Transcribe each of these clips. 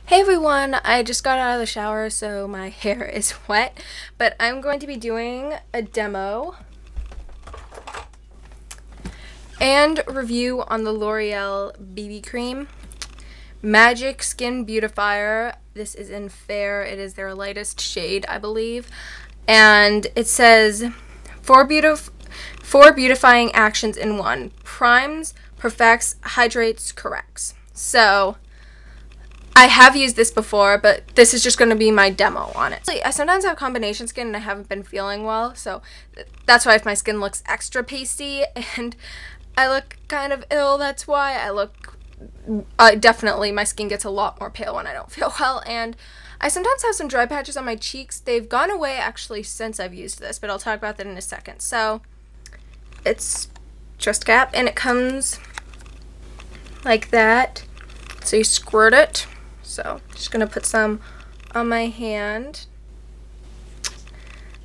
Hey everyone, I just got out of the shower so my hair is wet, but I'm going to be doing a demo and review on the L'Oreal BB Cream Magic Skin Beautifier. This is in Fair. It is their lightest shade, I believe, and it says four beautifying actions in one: primes, perfects, hydrates, corrects. So I have used this before, but this is just going to be my demo on it. I sometimes have combination skin and I haven't been feeling well, so that's why if my skin looks extra pasty and I look kind of ill, that's why definitely my skin gets a lot more pale when I don't feel well. And I sometimes have some dry patches on my cheeks. They've gone away actually since I've used this, but I'll talk about that in a second. So it's Trust Cap and it comes like that. So you squirt it. So just gonna put some on my hand.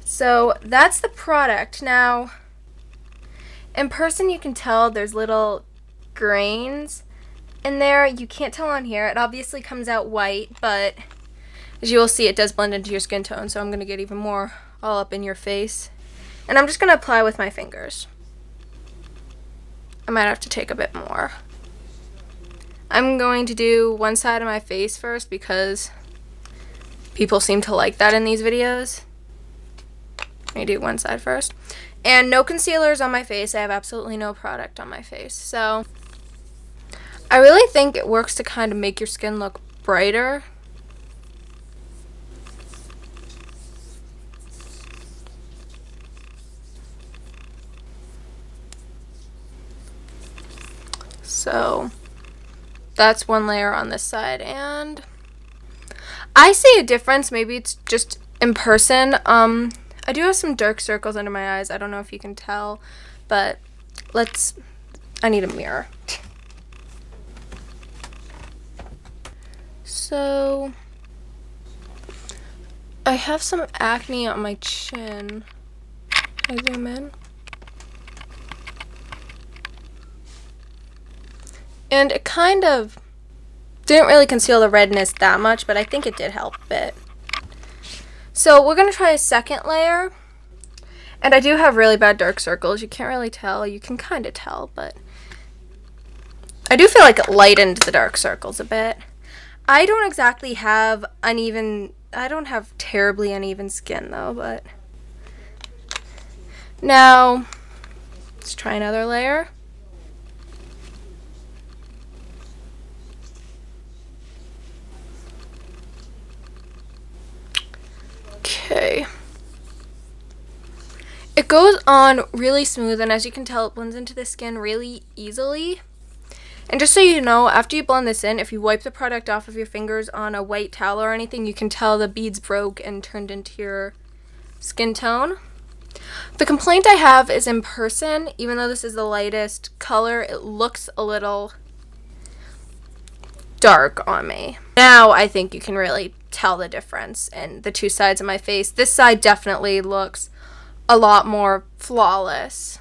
So that's the product. Now in person you can tell there's little grains in there. You can't tell on here. It obviously comes out white, but as you will see, it does blend into your skin tone, so I'm gonna get even more all up in your face. And I'm just gonna apply with my fingers. I might have to take a bit more. I'm going to do one side of my face first because people seem to like that in these videos. Let me do one side first. And no concealers on my face. I have absolutely no product on my face. So I really think it works to kind of make your skin look brighter. So that's one layer on this side, and I see a difference. Maybe it's just in person. I do have some dark circles under my eyes. I don't know if you can tell, but I need a mirror. So I have some acne on my chin. Can I zoom in? And it kind of didn't really conceal the redness that much, but I think it did help a bit. So we're going to try a second layer. And I do have really bad dark circles. You can't really tell. You can kind of tell, but I do feel like it lightened the dark circles a bit. I don't exactly have I don't have terribly uneven skin though, but now let's try another layer. Okay. It goes on really smooth, and as you can tell, it blends into the skin really easily. And just so you know, after you blend this in, if you wipe the product off of your fingers on a white towel or anything, you can tell the beads broke and turned into your skin tone. The complaint I have is in person, even though this is the lightest color, it looks a little dark on me. Now I think you can really tell the difference in the two sides of my face. This side definitely looks a lot more flawless.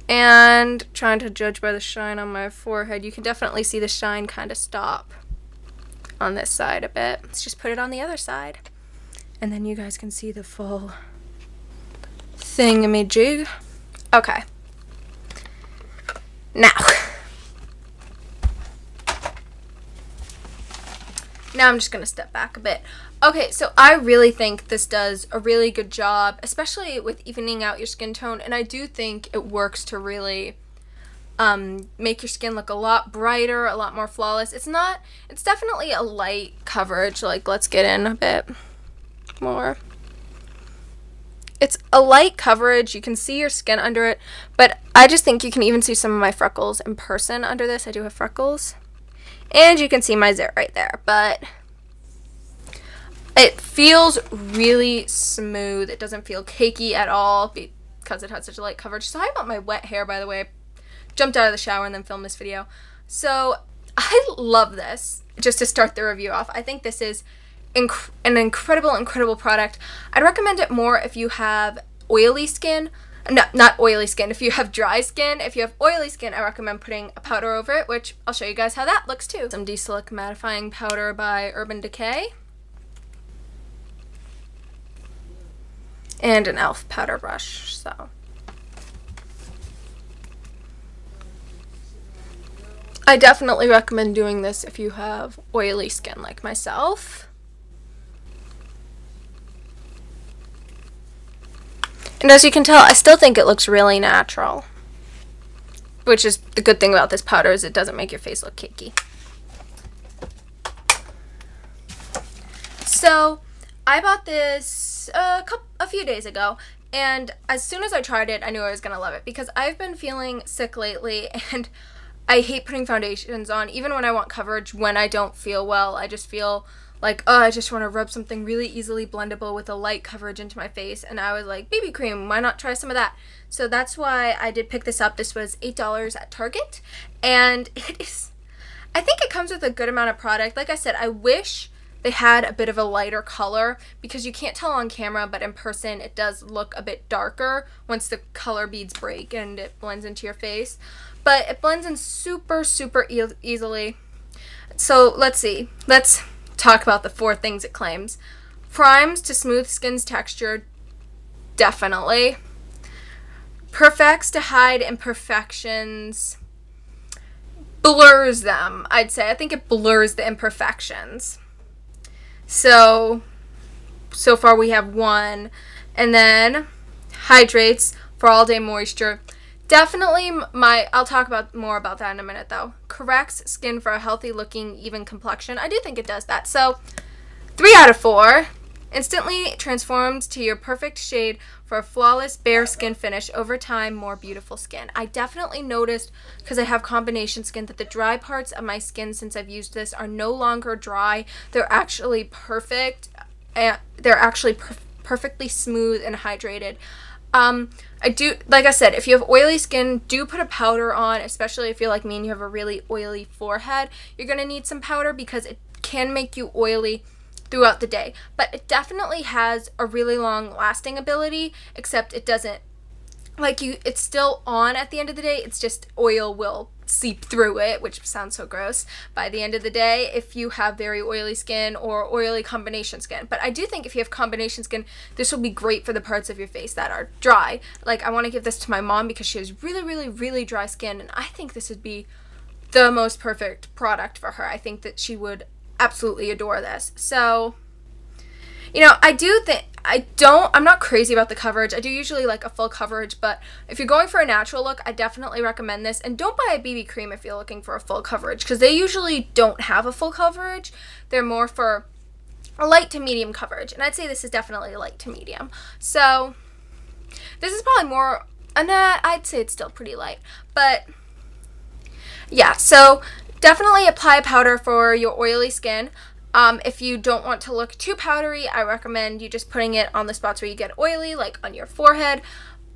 And trying to judge by the shine on my forehead, you can definitely see the shine kind of stop on this side a bit. Let's just put it on the other side, and then you guys can see the full thingamajig. Okay. Now I'm just going to step back a bit. Okay, so I really think this does a really good job, especially with evening out your skin tone, and I do think it works to really make your skin look a lot brighter, a lot more flawless. It's definitely a light coverage. Like, let's get in a bit more. It's a light coverage. You can see your skin under it, but I just think you can even see some of my freckles in person under this. I do have freckles. And you can see my zit right there, but it feels really smooth. It doesn't feel cakey at all because it has such a light coverage. Sorry about my wet hair, by the way. I jumped out of the shower and then filmed this video. So I love this. Just to start the review off, I think this is an incredible product. I'd recommend it more if you have oily skin, no, not oily skin. If you have dry skin, if you have oily skin, I recommend putting a powder over it, which I'll show you guys how that looks too. Some Desilic mattifying powder by Urban Decay. And an e.l.f. powder brush, so. I definitely recommend doing this if you have oily skin like myself. And as you can tell, I still think it looks really natural. Which is the good thing about this powder, is it doesn't make your face look cakey. So, I bought this a few days ago, and as soon as I tried it, I knew I was going to love it, because I've been feeling sick lately, and I hate putting foundations on. Even when I want coverage, when I don't feel well, I just feel like, oh, I just want to rub something really easily blendable with a light coverage into my face. And I was like, BB cream, why not try some of that? So that's why I did pick this up. This was $8 at Target. And it is, I think it comes with a good amount of product. Like I said, I wish they had a bit of a lighter color, because you can't tell on camera, but in person it does look a bit darker once the color beads break and it blends into your face. But it blends in super, super easily. So let's see. Let's talk about the 4 things it claims. Primes to smooth skin's texture, definitely. Perfects to hide imperfections. Blurs them, I'd say. I think it blurs the imperfections. So far we have 1. And then hydrates for all day moisture. Definitely I'll talk more about that in a minute though. Corrects skin for a healthy looking, even complexion. I do think it does that. So 3 out of 4. Instantly transformed to your perfect shade for a flawless bare skin finish. Over time, more beautiful skin. I definitely noticed, because I have combination skin, that the dry parts of my skin since I've used this are no longer dry. They're actually perfect. They're actually perfectly smooth and hydrated. I do, like I said, if you have oily skin, do put a powder on, especially if you're like me and you have a really oily forehead. You're going to need some powder, because it can make you oily throughout the day. But it definitely has a really long lasting ability, except it doesn't, like, it's still on at the end of the day. It's just oil will seep through it, which sounds so gross, by the end of the day if you have very oily skin or oily combination skin. But I do think if you have combination skin, this will be great for the parts of your face that are dry. Like, I want to give this to my mom because she has really, really, really dry skin, and I think this would be the most perfect product for her. I think that she would absolutely adore this. So, you know, I'm not crazy about the coverage. I do usually like a full coverage, but if you're going for a natural look, I definitely recommend this. And don't buy a BB cream if you're looking for a full coverage, because they usually don't have a full coverage. They're more for a light to medium coverage, and I'd say this is definitely light to medium. So this is probably more, I'd say it's still pretty light, but yeah. So definitely apply a powder for your oily skin. If you don't want to look too powdery, I recommend you just putting it on the spots where you get oily, like on your forehead.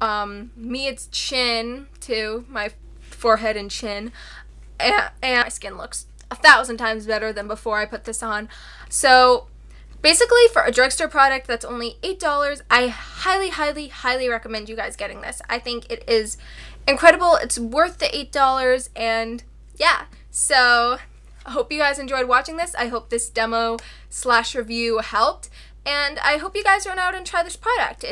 Me, it's chin too, my forehead and chin. And my skin looks 1,000 times better than before I put this on. So basically, for a drugstore product that's only $8, I highly, highly, highly recommend you guys getting this. I think it is incredible. It's worth the $8, and yeah. So I hope you guys enjoyed watching this. I hope this demo / review helped, and I hope you guys run out and try this product.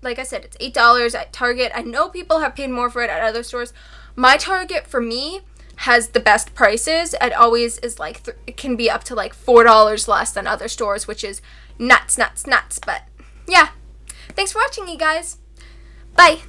Like I said, it's $8 at Target. I know people have paid more for it at other stores. My Target, for me, has the best prices. It always is like, it can be up to like $4 less than other stores, which is nuts, nuts, nuts. But yeah, thanks for watching, you guys. Bye.